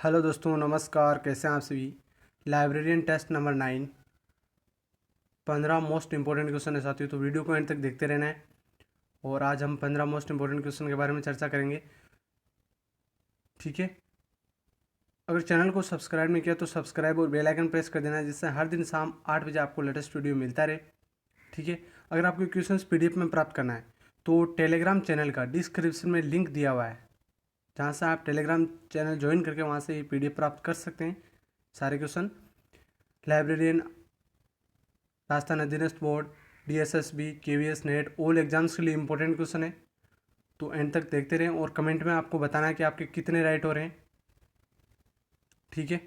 Hello दोस्तों, नमस्कार। कैसे हैं आप सभी। Librarian test number 9, 15 most important question है साथियों, तो वीडियो को एंड तक देखते रहना है। और आज हम 15 मोस्ट इंपॉर्टेंट क्वेश्चन के बारे में चर्चा करेंगे, ठीक है। अगर चैनल को सब्सक्राइब नहीं किया तो सब्सक्राइब और बेल आइकन प्रेस कर देना है, जिससे हर दिन शाम 8 बजे आपको लेटेस्ट वीडियो मिलता रहे, ठीक है। अगर आपको क्वेश्चन PDF में प्राप्त करना है तो टेलीग्राम चैनल का डिस्क्रिप्शन में लिंक दिया हुआ है, जहाँ से आप टेलीग्राम चैनल ज्वाइन करके वहाँ से ये PDF प्राप्त कर सकते हैं। सारे क्वेश्चन लाइब्रेरियन, राजस्थान अधीनस्थ board, DSSB, KVS net, all exams के लिए इंपॉर्टेंट क्वेश्चन है। तो एंड तक देखते रहें और कमेंट में आपको बताना है कि आपके कितने राइट हो रहे हैं, ठीक है।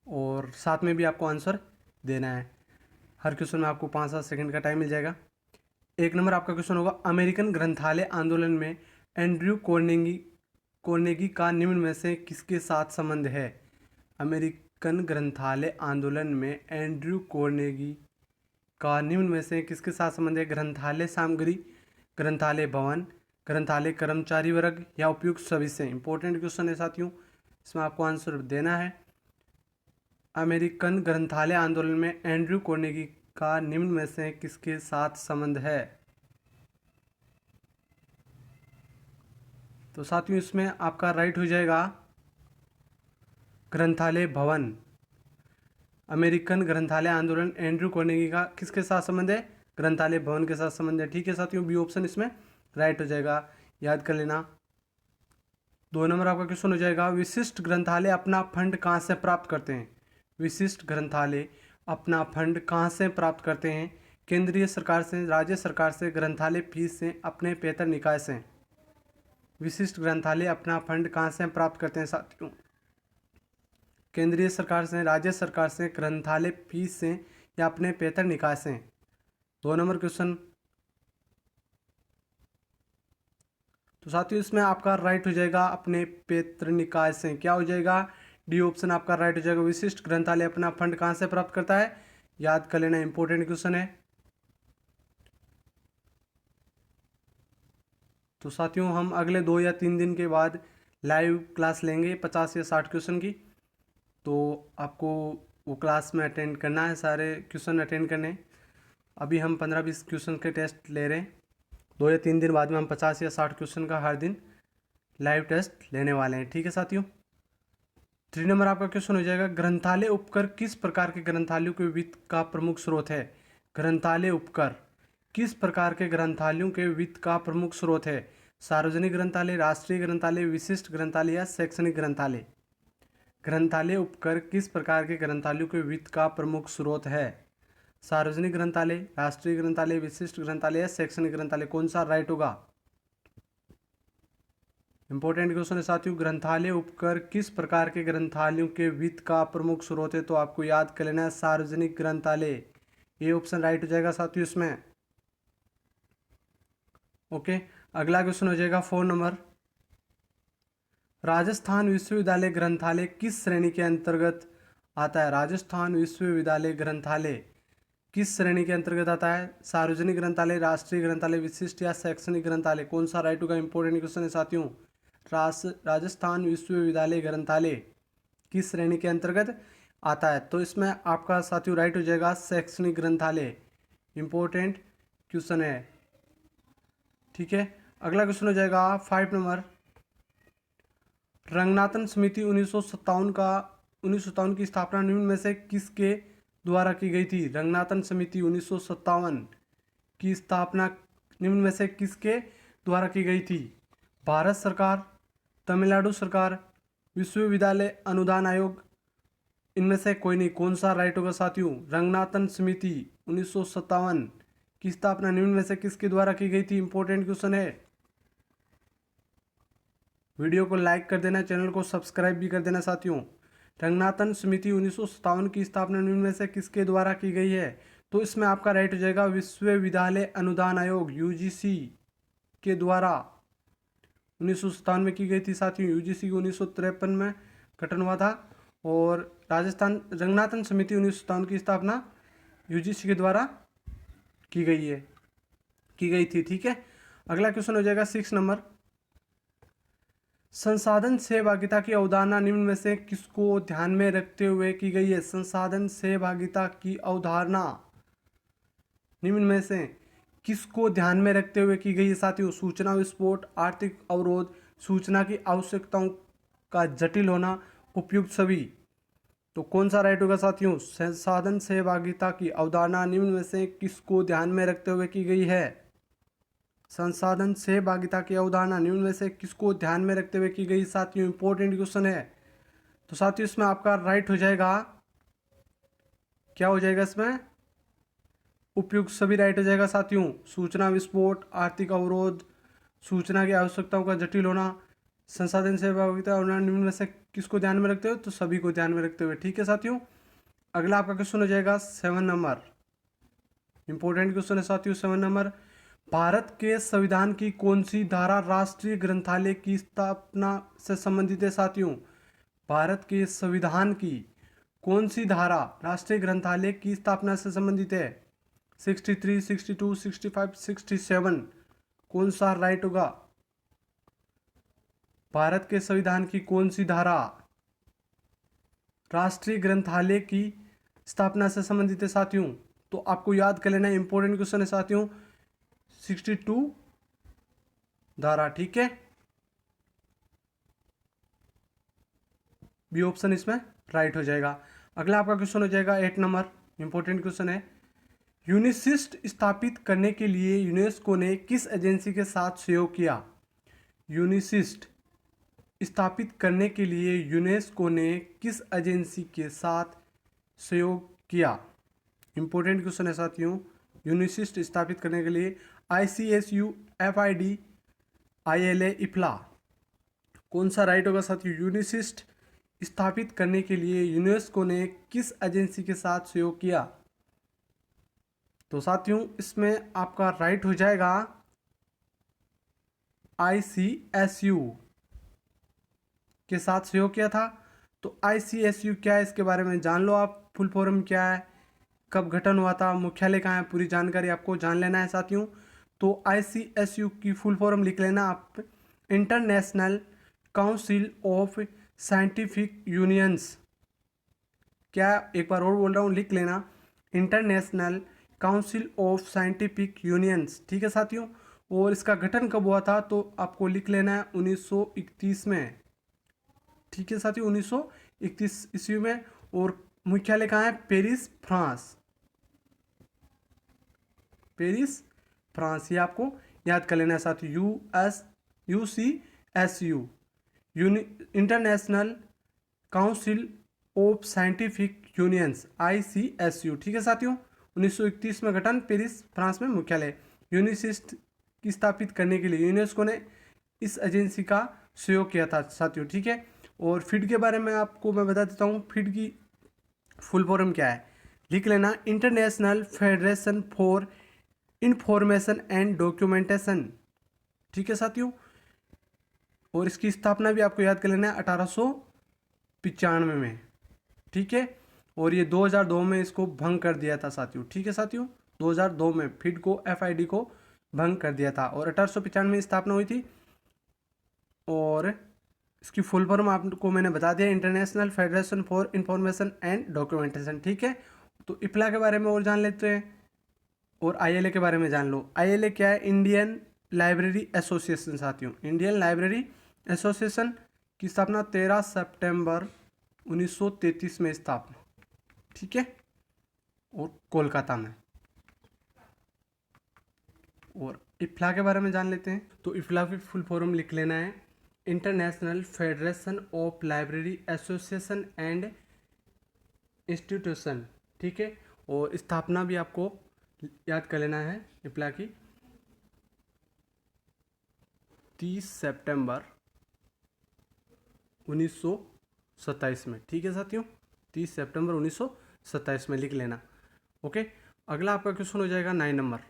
और साथ में भी आपको आंसर देना है। हर क्वेश्चन में आपको 5-7 सेकंड का टाइम मिल जाएगा। 1 नंबर आपका क्वेश्चन होगा, अमेरिकन ग्रंथालय आंदोलन में एंड्रयू कार्नेगी का निम्न में से किसके साथ संबंध है। अमेरिकन ग्रंथालय आंदोलन में एंड्रयू कार्नेगी का निम्न में से किसके साथ संबंध है। ग्रंथालय सामग्री, ग्रंथालय भवन, ग्रंथालय कर्मचारी वर्ग या उपयुक्त सभी से। इंपॉर्टेंट क्वेश्चन है साथियों, इसमें आपको आंसर देना है। अमेरिकन ग्रंथालय आंदोलन में एंड्रयू कार्नेगी का निम्न में से किसके साथ संबंध है। तो साथियों इसमें आपका राइट हो जाएगा ग्रंथालय भवन। अमेरिकन ग्रंथालय आंदोलन एंड्रयू कार्नेगी का किसके साथ संबंध है। ग्रंथालय भवन के साथ संबंध है, ठीक है साथियों। बी ऑप्शन इसमें राइट हो जाएगा, याद कर लेना। 2 नंबर आपका क्वेश्चन हो जाएगा, विशिष्ट ग्रंथालय अपना फंड कहाँ से प्राप्त करते हैं। विशिष्ट ग्रंथालय अपना फंड कहाँ से प्राप्त करते हैं। केंद्रीय सरकार से, राज्य सरकार से, ग्रंथालय फीस से, अपने पेतर निकाय से। विशिष्ट ग्रंथालय अपना फंड कहाँ से प्राप्त करते हैं साथियों। केंद्रीय सरकार से, राज्य सरकार से, ग्रंथालय फीस से या अपने पेतर निकाय से। 2 नंबर क्वेश्चन। तो साथियों इसमें आपका राइट हो जाएगा अपने पेतर निकाय से। क्या हो जाएगा, डी ऑप्शन आपका राइट हो जाएगा। विशिष्ट ग्रंथालय अपना फंड कहाँ से प्राप्त करता है, याद कर लेना, इंपॉर्टेंट क्वेश्चन है। तो साथियों हम अगले 2 या 3 दिन के बाद लाइव क्लास लेंगे 50 या 60 क्वेश्चन की। तो आपको वो क्लास में अटेंड करना है, सारे क्वेश्चन अटेंड करने। अभी हम 15-20 क्वेश्चन के टेस्ट ले रहे हैं। 2 या 3 दिन बाद में हम 50 या 60 क्वेश्चन का हर दिन लाइव टेस्ट लेने वाले हैं, ठीक है साथियों। 3 नंबर आपका क्वेश्चन हो जाएगा, ग्रंथालय उपकर किस प्रकार के ग्रंथालयों के वित्त का प्रमुख स्रोत है। ग्रंथालय उपकर किस प्रकार के ग्रंथालयों के वित्त का प्रमुख स्रोत है। सार्वजनिक ग्रंथालय, राष्ट्रीय ग्रंथालय, विशिष्ट ग्रंथालय या शैक्षणिक ग्रंथालय। ग्रंथालय उपकर किस प्रकार के ग्रंथालयों के वित्त का प्रमुख स्रोत है। सार्वजनिक ग्रंथालय, राष्ट्रीय ग्रंथालय, विशिष्ट ग्रंथालय या शैक्षणिक ग्रंथालय। कौन सा राइट होगा। इंपॉर्टेंट क्वेश्चन है साथियों, ग्रंथालय उपकर किस प्रकार के ग्रंथालयों के वित्त का प्रमुख स्रोत है। तो आपको याद कर लेना है सार्वजनिक ग्रंथालय। ये ऑप्शन राइट हो जाएगा साथियों इसमें, ओके। अगला क्वेश्चन हो जाएगा 4 नंबर, राजस्थान विश्वविद्यालय ग्रंथालय किस श्रेणी के अंतर्गत आता है। राजस्थान विश्वविद्यालय ग्रंथालय किस श्रेणी के अंतर्गत आता है। सार्वजनिक ग्रंथालय, राष्ट्रीय ग्रंथालय, विशिष्ट या शैक्षणिक ग्रंथालय। कौन सा राइट होगा, इंपॉर्टेंट क्वेश्चन है साथियों। राजस्थान विश्वविद्यालय ग्रंथालय किस श्रेणी के अंतर्गत आता है। तो इसमें आपका साथियों राइट हो जाएगा शैक्षणिक ग्रंथालय। इंपॉर्टेंट क्वेश्चन है, ठीक है। अगला क्वेश्चन हो जाएगा 5 नंबर, रंगनाथन समिति 1957 की स्थापना निम्न में से किसके द्वारा की गई थी। रंगनाथन समिति 1957 की स्थापना निम्न में से किसके द्वारा की गई थी। भारत सरकार, तमिलनाडु सरकार, विश्वविद्यालय अनुदान आयोग। इनमें से कोई नहीं। कौन सा राइट होगा साथियों। रंगनाथन समिति 1957 की स्थापना निम्न में से किसके द्वारा की गई थी। इंपॉर्टेंट क्वेश्चन है। वीडियो को लाइक कर देना, चैनल को सब्सक्राइब भी कर देना साथियों। रंगनाथन समिति 1957 की स्थापना निम्न में से किसके द्वारा की गई है। तो इसमें आपका राइट हो जाएगा विश्वविद्यालय अनुदान आयोग, UGC के द्वारा 1957 में की गई थी साथियों। UGC को 1953 में गठन हुआ था और राजस्थान रंगनाथन समिति 1957 की स्थापना UGC के द्वारा की गई थी, ठीक है। अगला क्वेश्चन हो जाएगा 6 नंबर, संसाधन सहभागिता की अवधारणा निम्न में से किसको ध्यान में रखते हुए की गई है? संसाधन सहभागिता की अवधारणा निम्न में से किसको ध्यान में रखते हुए की गई है साथियों? सूचना विस्फोट, आर्थिक अवरोध, सूचना की आवश्यकताओं का जटिल होना, उपयुक्त सभी। तो कौन सा राइट होगा साथियों? संसाधन सहभागिता की अवधारणा निम्न में से किसको ध्यान में रखते हुए की गई है? संसाधन सहभागिता की अवधारणा निम्न में से किसको ध्यान में रखते हुए की गई साथियों? इंपॉर्टेंट क्वेश्चन है। तो साथियों इसमें आपका राइट हो जाएगा, क्या हो जाएगा इसमें? उपयुक्त सभी राइट हो जाएगा साथियों। सूचना विस्फोट, आर्थिक अवरोध, सूचना की आवश्यकताओं का जटिल होना, संसाधन सहभागिता और निम्न में से किसको ध्यान में रखते हुए? तो सभी को ध्यान में रखते हुए। ठीक है साथियों, अगला आपका क्वेश्चन हो जाएगा 7 नंबर। इंपॉर्टेंट क्वेश्चन है साथियों 7 नंबर। भारत के संविधान की कौन सी धारा राष्ट्रीय ग्रंथालय की स्थापना से संबंधित है साथियों? भारत के संविधान की कौन सी धारा राष्ट्रीय ग्रंथालय की स्थापना से संबंधित है? 63, 62, 65, 67 कौन सा राइट होगा? भारत के संविधान की कौन सी धारा राष्ट्रीय ग्रंथालय की स्थापना से संबंधित है साथियों? तो आपको याद कर लेना, इंपॉर्टेंट क्वेश्चन है साथियों, 62 धारा। ठीक है, बी ऑप्शन इसमें राइट हो जाएगा। अगला आपका क्वेश्चन हो जाएगा 8 नंबर। इंपॉर्टेंट क्वेश्चन है, यूनिसिस्ट स्थापित करने के लिए यूनेस्को ने किस एजेंसी के साथ सहयोग किया? यूनिसिस्ट स्थापित करने के लिए यूनेस्को ने किस एजेंसी के साथ सहयोग किया? इंपॉर्टेंट क्वेश्चन है साथियों, यूनिसिस्ट स्थापित करने के लिए ICSU, FID, ILA, इफ्ला कौन सा राइट होगा साथियों? यूनिसिस्ट स्थापित करने के लिए यूनेस्को ने किस एजेंसी के साथ सहयोग किया? तो साथियों इसमें आपका राइट हो जाएगा ICSU के साथ सहयोग किया था। तो ICSU क्या है इसके बारे में जान लो आप, फुल फॉर्म क्या है, कब गठन हुआ था, मुख्यालय कहाँ है, पूरी जानकारी आपको जान लेना है साथियों। तो ICSU की फुल फॉर्म लिख लेना आप, international council of scientific unions. क्या, एक बार और बोल रहा हूँ, लिख लेना, international council of scientific unions. ठीक है साथियों, और इसका गठन कब हुआ था? तो आपको लिख लेना है 1931 में। ठीक है साथियों, 1931 ईस्वी में। और मुख्यालय कहाँ है? Paris, France. पेरिस, फ्रांस, ये आपको याद कर लेना है साथियों। UCSU, international council of scientific unions, ICSU। ठीक है साथियों, 1931 में गठन, पेरिस, फ्रांस में मुख्यालय। यूनिसिस्ट की स्थापित करने के लिए यूनेस्को ने इस एजेंसी का सहयोग किया था साथियों। ठीक है, और फिड के बारे में आपको मैं बता देता हूँ, फिड की फुल फॉर्म क्या है, लिख लेना, international federation for information and documentation. ठीक है साथियों, और इसकी स्थापना भी आपको याद कर लेना है 1895 में। ठीक है, और ये 2002 में इसको भंग कर दिया था साथियों। ठीक है साथियों, 2002 में फिड को, FID को भंग कर दिया था, और 1895 में स्थापना हुई थी। और इसकी फुल फॉर्म आपको मैंने बता दिया, international federation for information and documentation. ठीक है, तो इफ्ला के बारे में और जान लेते हैं, और ILA के बारे में जान लो। ILA क्या है? इंडियन लाइब्रेरी एसोसिएशन साथियों। इंडियन लाइब्रेरी एसोसिएशन की स्थापना 13 सितंबर 1933 में स्थापना। ठीक है, और कोलकाता में। और इफ्ला के बारे में जान लेते हैं, तो इफ्ला की फुल फॉर्म लिख लेना है, international federation of library association and institution. ठीक है, और स्थापना भी आपको याद कर लेना है इफ्ला की, 30 सितंबर 1927 में। ठीक है साथियों, 30 सितंबर 1927 में लिख लेना। ओके, अगला आपका क्वेश्चन हो जाएगा 9 नंबर।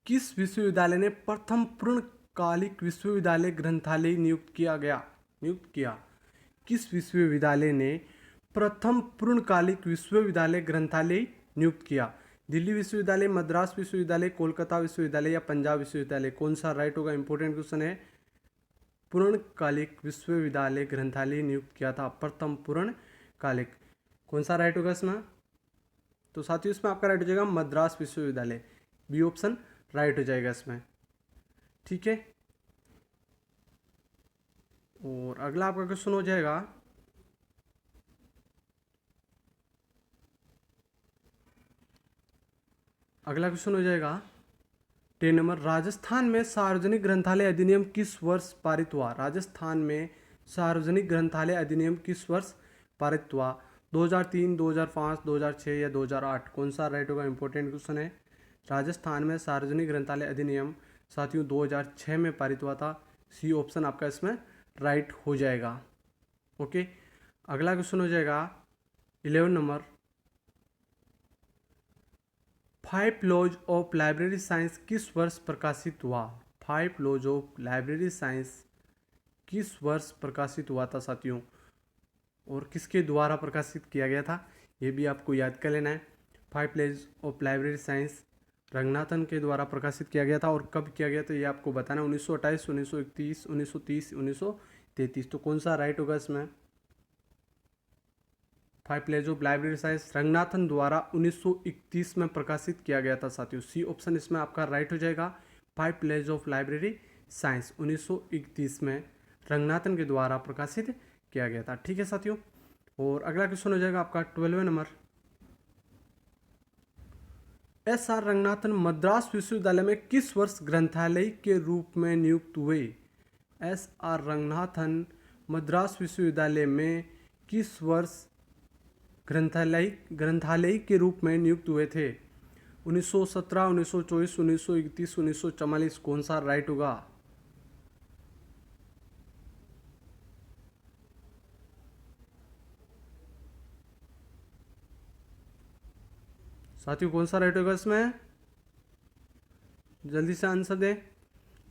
किस विश्वविद्यालय ने प्रथम पूर्णकालिक विश्वविद्यालय ग्रंथालय नियुक्त किया? किस विश्वविद्यालय ने प्रथम पूर्णकालिक विश्वविद्यालय ग्रंथालय नियुक्त किया? दिल्ली विश्वविद्यालय, मद्रास विश्वविद्यालय, कोलकाता विश्वविद्यालय या पंजाब विश्वविद्यालय, कौन सा राइट होगा? इंपॉर्टेंट क्वेश्चन है। पूर्णकालिक विश्वविद्यालय ग्रंथालय नियुक्त किया था, प्रथम पूर्णकालिक, कौन सा राइट होगा इसमें? तो साथियों इसमें आपका राइट हो जाएगा मद्रास विश्वविद्यालय, बी ऑप्शन राइट हो जाएगा इसमें, ठीक है। और अगला आपका क्वेश्चन हो जाएगा अगला क्वेश्चन हो जाएगा 10 नंबर, राजस्थान में सार्वजनिक ग्रंथालय अधिनियम किस वर्ष पारित हुआ? राजस्थान में सार्वजनिक ग्रंथालय अधिनियम किस वर्ष पारित हुआ? 2003, 2005, 2006 या 2008, कौन सा राइट होगा? इंपॉर्टेंट क्वेश्चन है। राजस्थान में सार्वजनिक ग्रंथालय अधिनियम साथियों 2006 में पारित हुआ था, सी ऑप्शन आपका इसमें राइट हो जाएगा, ओके। अगला क्वेश्चन हो जाएगा 11 number, 5 laws of library science किस वर्ष प्रकाशित हुआ? 5 लॉज ऑफ लाइब्रेरी साइंस किस वर्ष प्रकाशित हुआ था साथियों, और किसके द्वारा प्रकाशित किया गया था, ये भी आपको याद कर लेना है। 5 laws of library science Ranganathan के द्वारा प्रकाशित किया गया था, और कब किया गया था ये आपको बताना, 1928, 1931, 1930, 1933, तो कौन सा राइट होगा इसमें? 5 laws of library science Ranganathan द्वारा 1931 में प्रकाशित किया गया था साथियों, सी ऑप्शन इसमें आपका राइट हो जाएगा। 5 लॉज ऑफ लाइब्रेरी साइंस 1931 में रंगनाथन के द्वारा प्रकाशित किया गया था, ठीक है साथियों। और अगला क्वेश्चन हो जाएगा आपका 12वें नंबर, एस.आर. रंगनाथन मद्रास विश्वविद्यालय में किस वर्ष ग्रंथालय के रूप में नियुक्त हुए? एस.आर. रंगनाथन मद्रास विश्वविद्यालय में किस वर्ष ग्रंथालय के रूप में नियुक्त हुए थे? 1917, 1924, 1931, 1944, कौन सा राइट होगा? साथियों कौन सा राइट होगा इसमें? जल्दी से आंसर दें।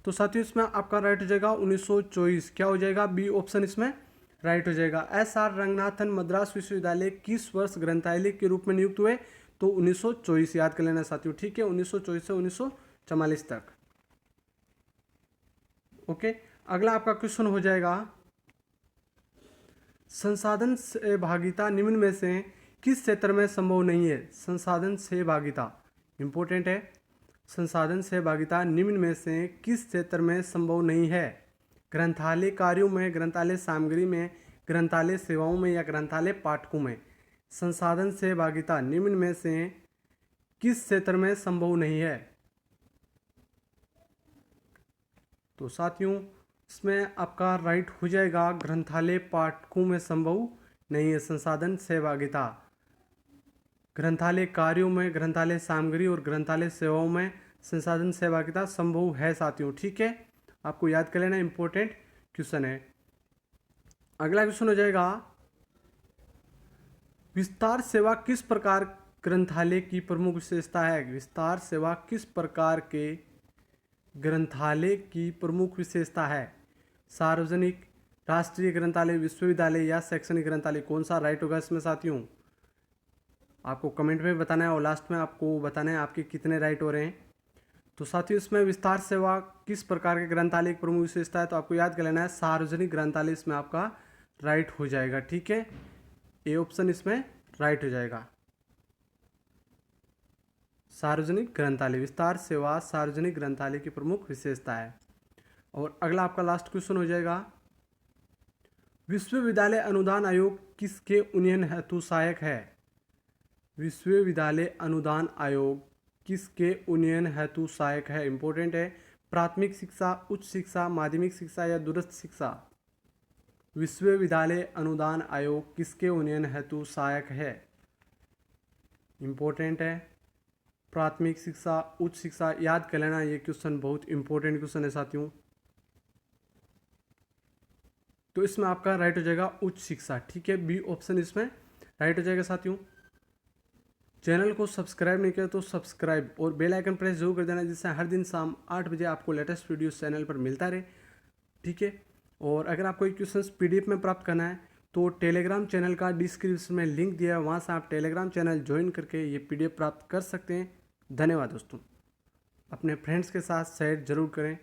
तो साथियों इसमें आपका राइट हो जाएगा 1924, क्या हो जाएगा? बी ऑप्शन इसमें राइट हो जाएगा। एस.आर. रंगनाथन मद्रास विश्वविद्यालय किस वर्ष ग्रंथालय के रूप में नियुक्त हुए? तो 1924 याद कर लेना साथियों, ठीक है, 1924 से 1944 तक, ओके। अगला आपका क्वेश्चन हो जाएगा, संसाधन सहभागिता निम्न में से किस क्षेत्र में संभव नहीं है? संसाधन सहभागिता इंपॉर्टेंट है। संसाधन सहभागिता निम्न में से किस क्षेत्र में संभव नहीं है? ग्रंथालय कार्यों में, ग्रंथालय सामग्री में, ग्रंथालय सेवाओं में या ग्रंथालय पाठकों में? संसाधन सहभागिता निम्न में से किस क्षेत्र में संभव नहीं है? तो साथियों इसमें आपका राइट हो जाएगा ग्रंथालय पाठकों में संभव नहीं है संसाधन सहभागिता। ग्रंथालय कार्यों में, ग्रंथालय सामग्री और ग्रंथालय सेवाओं में संसाधन सहभागिता संभव है साथियों, ठीक है, आपको याद कर लेना, इंपॉर्टेंट क्वेश्चन है। अगला क्वेश्चन हो जाएगा, विस्तार सेवा किस प्रकार ग्रंथालय की प्रमुख विशेषता है? विस्तार सेवा किस प्रकार के ग्रंथालय की प्रमुख विशेषता है? सार्वजनिक, राष्ट्रीय ग्रंथालय, विश्वविद्यालय या शैक्षणिक ग्रंथालय, कौन सा राइट होगा इसमें साथियों? आपको कमेंट में बताना है और लास्ट में आपको बताना है आपके कितने राइट हो रहे हैं। तो साथियों इसमें विस्तार सेवा किस प्रकार के ग्रंथालय की प्रमुख विशेषता है, तो आपको याद कर लेना है सार्वजनिक ग्रंथालय इसमें आपका राइट हो जाएगा, ठीक है, ए ऑप्शन इसमें राइट हो जाएगा। सार्वजनिक ग्रंथालय, विस्तार सेवा सार्वजनिक ग्रंथालय की प्रमुख विशेषता है। और अगला आपका लास्ट क्वेश्चन हो जाएगा, विश्वविद्यालय अनुदान आयोग किसके उन्नयन हेतु सहायक है? विश्वविद्यालय अनुदान आयोग किसके उन्नयन हेतु सहायक है? इंपॉर्टेंट है। प्राथमिक शिक्षा, उच्च शिक्षा, माध्यमिक शिक्षा या दूरस्थ शिक्षा? विश्वविद्यालय अनुदान आयोग किसके उन्नयन हेतु सहायक है? इंपॉर्टेंट है। प्राथमिक शिक्षा, उच्च शिक्षा, याद कर लेना, ये क्वेश्चन बहुत इंपॉर्टेंट क्वेश्चन है साथियों। तो इसमें आपका राइट हो जाएगा उच्च शिक्षा, ठीक है, बी ऑप्शन इसमें राइट हो जाएगा साथियों। चैनल को सब्सक्राइब नहीं किया तो सब्सक्राइब और बेल आइकन प्रेस जरूर कर देना, जिससे हर दिन शाम 8 बजे आपको लेटेस्ट वीडियो चैनल पर मिलता रहे, ठीक है। और अगर आपको ये क्वेश्चन PDF में प्राप्त करना है तो टेलीग्राम चैनल का डिस्क्रिप्शन में लिंक दिया है, वहाँ से आप टेलीग्राम चैनल ज्वाइन करके ये PDF प्राप्त कर सकते हैं। धन्यवाद दोस्तों। अपने फ्रेंड्स के साथ शेयर ज़रूर करें।